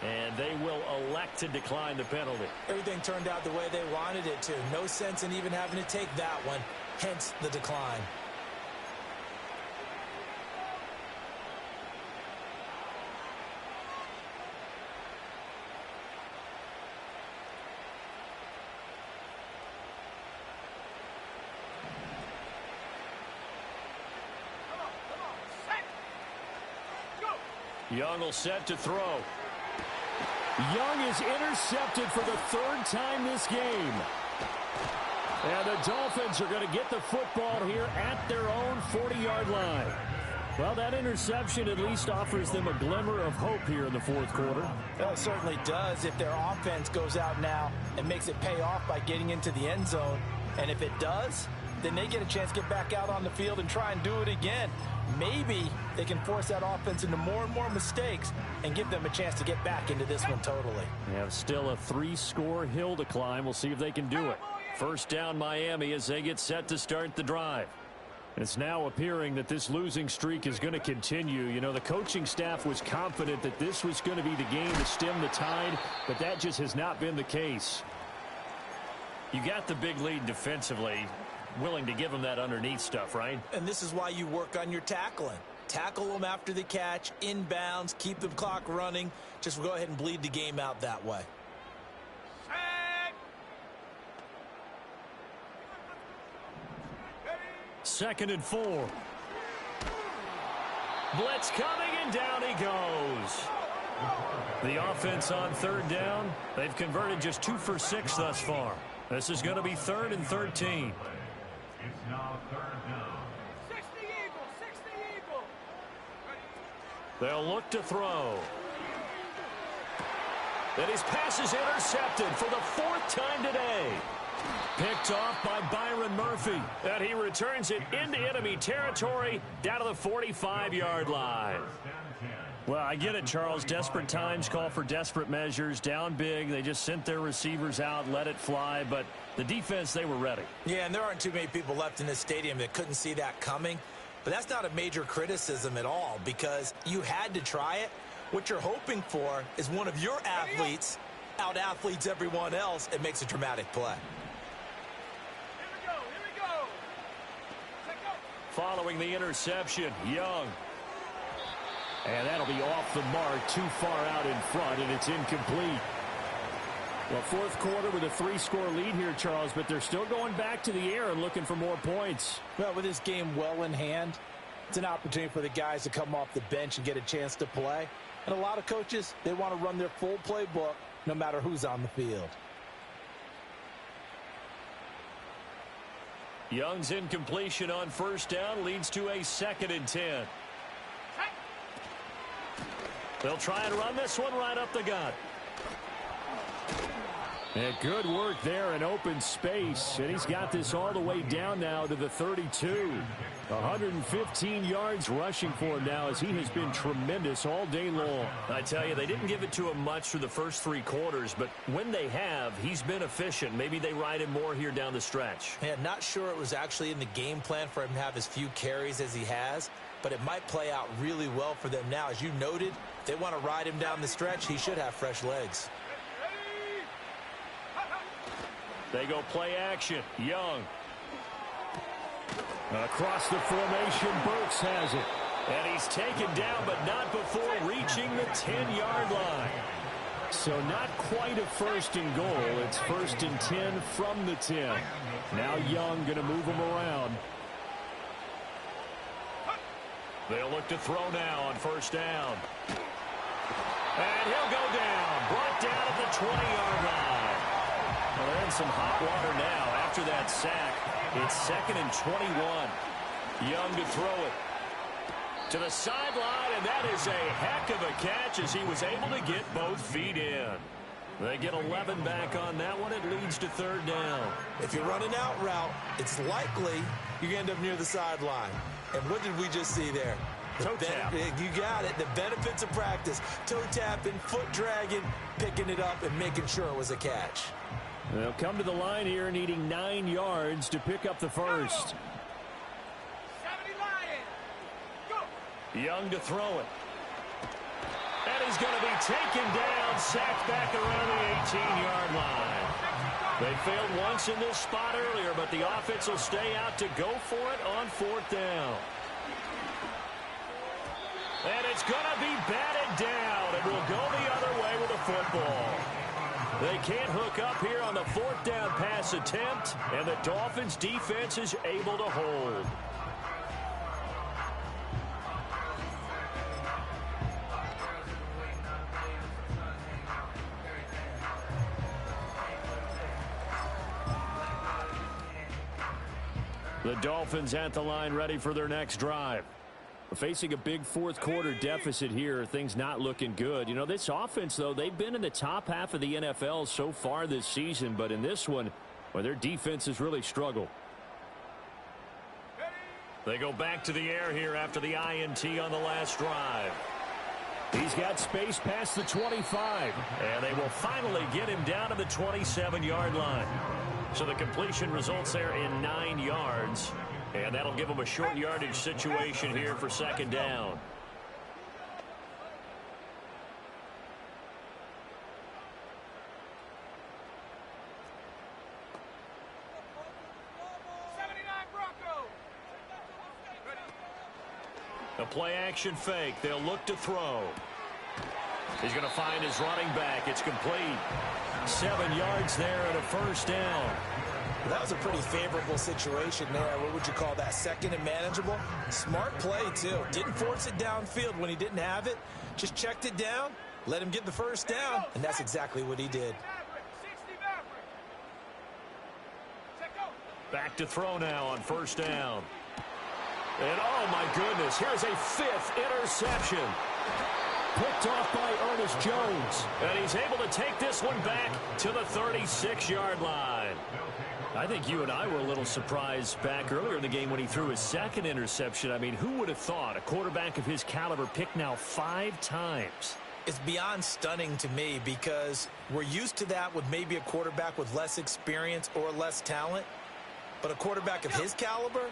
And they will elect to decline the penalty. Everything turned out the way they wanted it to. No sense in even having to take that one, hence the decline. Young will set to throw. Young is intercepted for the 3rd time this game. And the Dolphins are going to get the football here at their own 40-yard line. Well, that interception at least offers them a glimmer of hope here in the fourth quarter. Well, it certainly does if their offense goes out now and makes it pay off by getting into the end zone. And if it does, then they get a chance to get back out on the field and try and do it again. Maybe they can force that offense into more and more mistakes and give them a chance to get back into this one totally. They have still a 3-score hill to climb. We'll see if they can do it. First down Miami as they get set to start the drive. It's now appearing that this losing streak is going to continue. You know, the coaching staff was confident that this was going to be the game to stem the tide, but that just has not been the case. You got the big lead defensively. Willing to give them that underneath stuff, right? And this is why you work on your tackling. Tackle them after the catch, inbounds, keep the clock running. Just go ahead and bleed the game out that way. Second and 4. Blitz coming, and down he goes. The offense on 3rd down, they've converted just 2 for 6 thus far. This is going to be 3rd and 13. It's now 3rd down. 60 Eagles, 60 Eagles. They'll look to throw. And his pass is intercepted for the 4th time today. Picked off by Byron Murphy. And he returns it into enemy territory down to the 45-yard line. Well, I get it, Charles. Desperate times call for desperate measures. Down big. They just sent their receivers out, let it fly. But the defense, they were ready. Yeah, and there aren't too many people left in this stadium that couldn't see that coming. But that's not a major criticism at all because you had to try it. What you're hoping for is one of your athletes out-athletes everyone else and makes a dramatic play. Here we go, here we go. Check out. Following the interception, Young. And that'll be off the mark, too far out in front, and it's incomplete. Well, fourth quarter with a 3-score lead here, Charles, but they're still going back to the air and looking for more points. Well, with this game well in hand, it's an opportunity for the guys to come off the bench and get a chance to play. And a lot of coaches, they want to run their full playbook no matter who's on the field. Young's incompletion on first down leads to a 2nd and 10. They'll try and run this one right up the gut. And good work there in open space. And he's got this all the way down now to the 32. 115 yards rushing for him now as he has been tremendous all day long. I tell you, they didn't give it to him much through the first 3 quarters, but when they have, he's been efficient. Maybe they ride him more here down the stretch. Yeah, not sure it was actually in the game plan for him to have as few carries as he has, but it might play out really well for them now. As you noted, if they want to ride him down the stretch, he should have fresh legs. They go play action. Young. Across the formation, Burks has it. And he's taken down, but not before reaching the 10-yard line. So not quite a 1st and goal. It's 1st and 10 from the 10. Now Young going to move him around. They'll look to throw now on first down. And he'll go down. Brought down at the 20-yard line. Well, they're in some hot water now after that sack. It's 2nd and 21. Young to throw it to the sideline, and that is a heck of a catch as he was able to get both feet in. They get 11 back on that one. It leads to 3rd down. If you're running out route, it's likely you end up near the sideline. And what did we just see there? Toe tap. You got it. The benefits of practice. Toe tapping, foot dragging, picking it up, and making sure it was a catch. They'll come to the line here needing 9 yards to pick up the first. 70 Lions. Go. Young to throw it. And he's going to be taken down, sacked back around the 18-yard line. They failed once in this spot earlier, but the offense will stay out to go for it on 4th down. And it's going to be batted down, and will go the other way with the football. They can't hook up here on the 4th down pass attempt, and the Dolphins defense is able to hold. The Dolphins at the line ready for their next drive. Facing a big 4th quarter deficit here, things not looking good. You know, this offense, though, they've been in the top half of the NFL so far this season, but in this one, well, their defense has really struggled. They go back to the air here after the INT on the last drive. He's got space past the 25. And they will finally get him down to the 27-yard line. So the completion results there in 9 yards. And that'll give them a short yardage situation here for 2nd down. A play-action fake. They'll look to throw. He's going to find his running back. It's complete. 7 yards there and a 1st down. That was a pretty favorable situation there. What would you call that? 2nd and manageable? Smart play, too. Didn't force it downfield when he didn't have it. Just checked it down, let him get the 1st down, and that's exactly what he did. Back to throw now on 1st down. And, oh, my goodness, here's a 5th interception. Picked off by Ernest Jones. And he's able to take this one back to the 36-yard line. I think you and I were a little surprised back earlier in the game when he threw his 2nd interception. I mean, who would have thought a quarterback of his caliber picked now 5 times? It's beyond stunning to me because we're used to that with maybe a quarterback with less experience or less talent. But a quarterback of his caliber,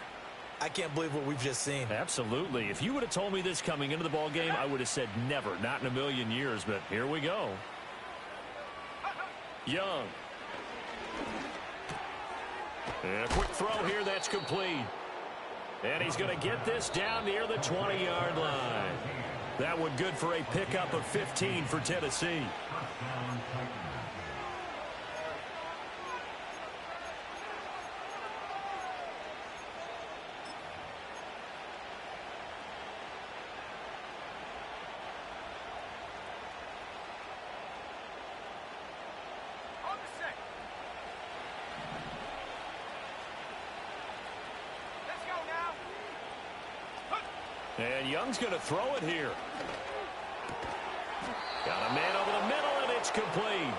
I can't believe what we've just seen. Absolutely. If you would have told me this coming into the ball game, I would have said never, not in a million years. But here we go. Young. And a quick throw here that's complete. And he's going to get this down near the 20-yard line. That one good for a pickup of 15 for Tennessee. And Young's going to throw it here. Got a man over the middle, and it's complete.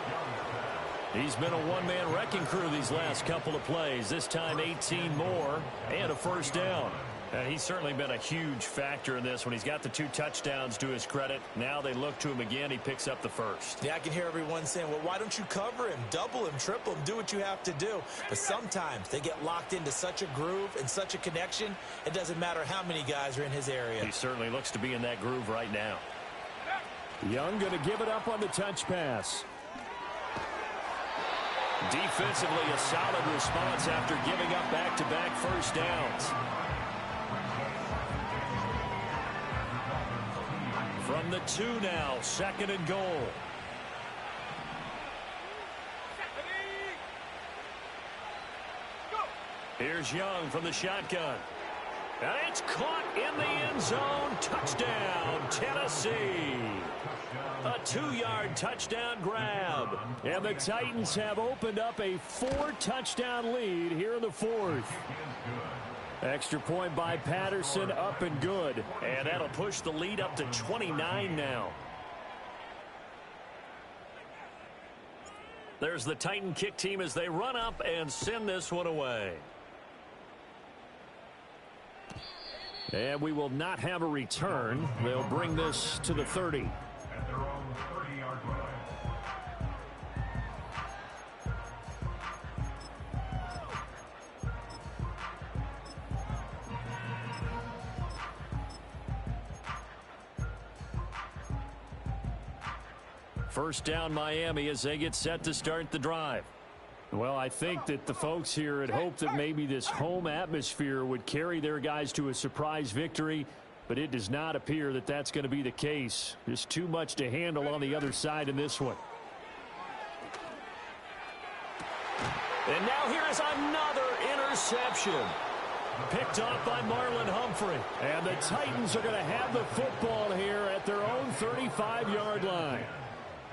He's been a one-man wrecking crew these last couple of plays. This time 18 more and a first down. He's certainly been a huge factor in this when he's got the 2 touchdowns to his credit. Now they look to him again. He picks up the first. Yeah, I can hear everyone saying, well, why don't you cover him, double him, triple him, do what you have to do. But sometimes they get locked into such a groove and such a connection, it doesn't matter how many guys are in his area. He certainly looks to be in that groove right now. Young going to give it up on the touch pass. Defensively, a solid response after giving up back-to-back first downs. From the 2 now, 2nd and goal. Here's Young from the shotgun. And it's caught in the end zone. Touchdown, Tennessee. A 2-yard touchdown grab. And the Titans have opened up a 4-touchdown lead here in the 4th. Extra point by Patterson, up and good. And that'll push the lead up to 29 now. There's the Titan kick team as they run up and send this one away. And we will not have a return. They'll bring this to the 30. At their own 30-yard line. First down Miami as they get set to start the drive. Well, I think that the folks here had hoped that maybe this home atmosphere would carry their guys to a surprise victory, but it does not appear that that's going to be the case. There's too much to handle on the other side in this one. And now here is another interception. Picked off by Marlon Humphrey. And the Titans are going to have the football here at their own 35-yard line.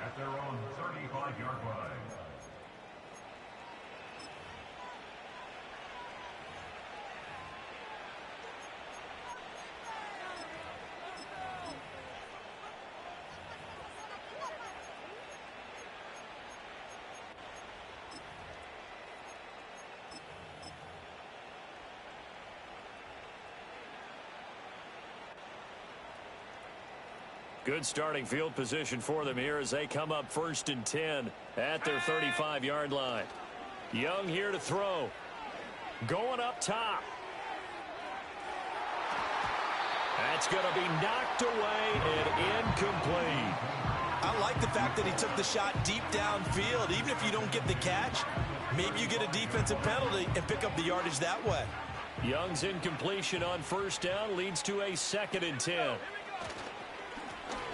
At their own 35-yard line. Good starting field position for them here as they come up 1st and 10 at their 35-yard line. Young here to throw. Going up top. That's going to be knocked away and incomplete. I like the fact that he took the shot deep downfield. Even if you don't get the catch, maybe you get a defensive penalty and pick up the yardage that way. Young's incompletion on 1st down leads to a 2nd and 10.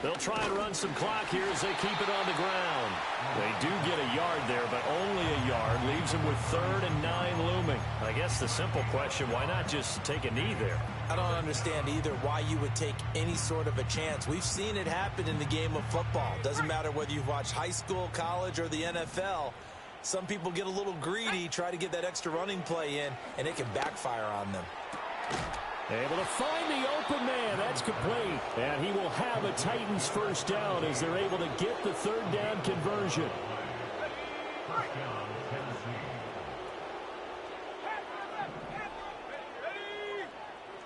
They'll try and run some clock here as they keep it on the ground. They do get a yard there, but only a yard. Leaves them with 3rd and 9 looming. I guess the simple question, why not just take a knee there? I don't understand either why you would take any sort of a chance. We've seen it happen in the game of football. Doesn't matter whether you've watched high school, college, or the NFL. Some people get a little greedy, try to get that extra running play in, and it can backfire on them. Able to find the open man. That's complete. And he will have a Titans first down as they're able to get the 3rd down conversion. First down, Tennessee.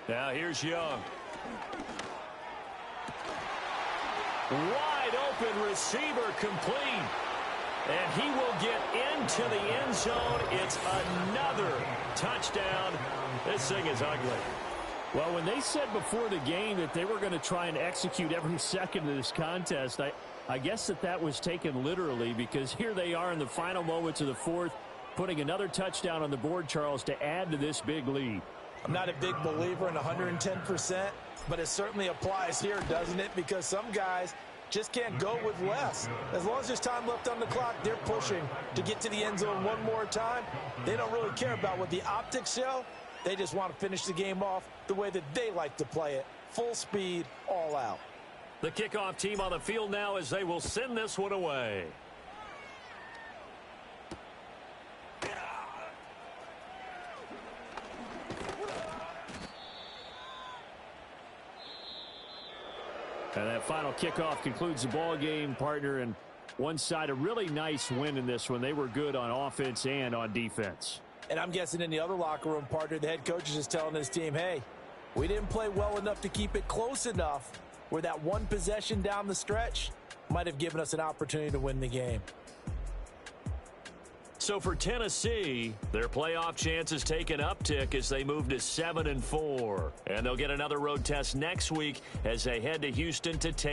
Now here's Young. Wide open receiver complete. And he will get into the end zone. It's another touchdown. This thing is ugly. Well, when they said before the game that they were going to try and execute every second of this contest, I guess that was taken literally, because here they are in the final moments of the fourth, putting another touchdown on the board, Charles, to add to this big lead. I'm not a big believer in 110%, but it certainly applies here, doesn't it? Because some guys just can't go with less. As long as there's time left on the clock, they're pushing to get to the end zone one more time. They don't really care about what the optics show. They just want to finish the game off the way that they like to play it. Full speed, all out. The kickoff team on the field now as they will send this one away. And that final kickoff concludes the ball game, partner. And one side, a really nice win in this one. They were good on offense and on defense. And I'm guessing in the other locker room, partner, the head coach is just telling his team, hey, we didn't play well enough to keep it close enough where that one possession down the stretch might have given us an opportunity to win the game. So for Tennessee, their playoff chances take an uptick as they move to 7-4. And they'll get another road test next week as they head to Houston to take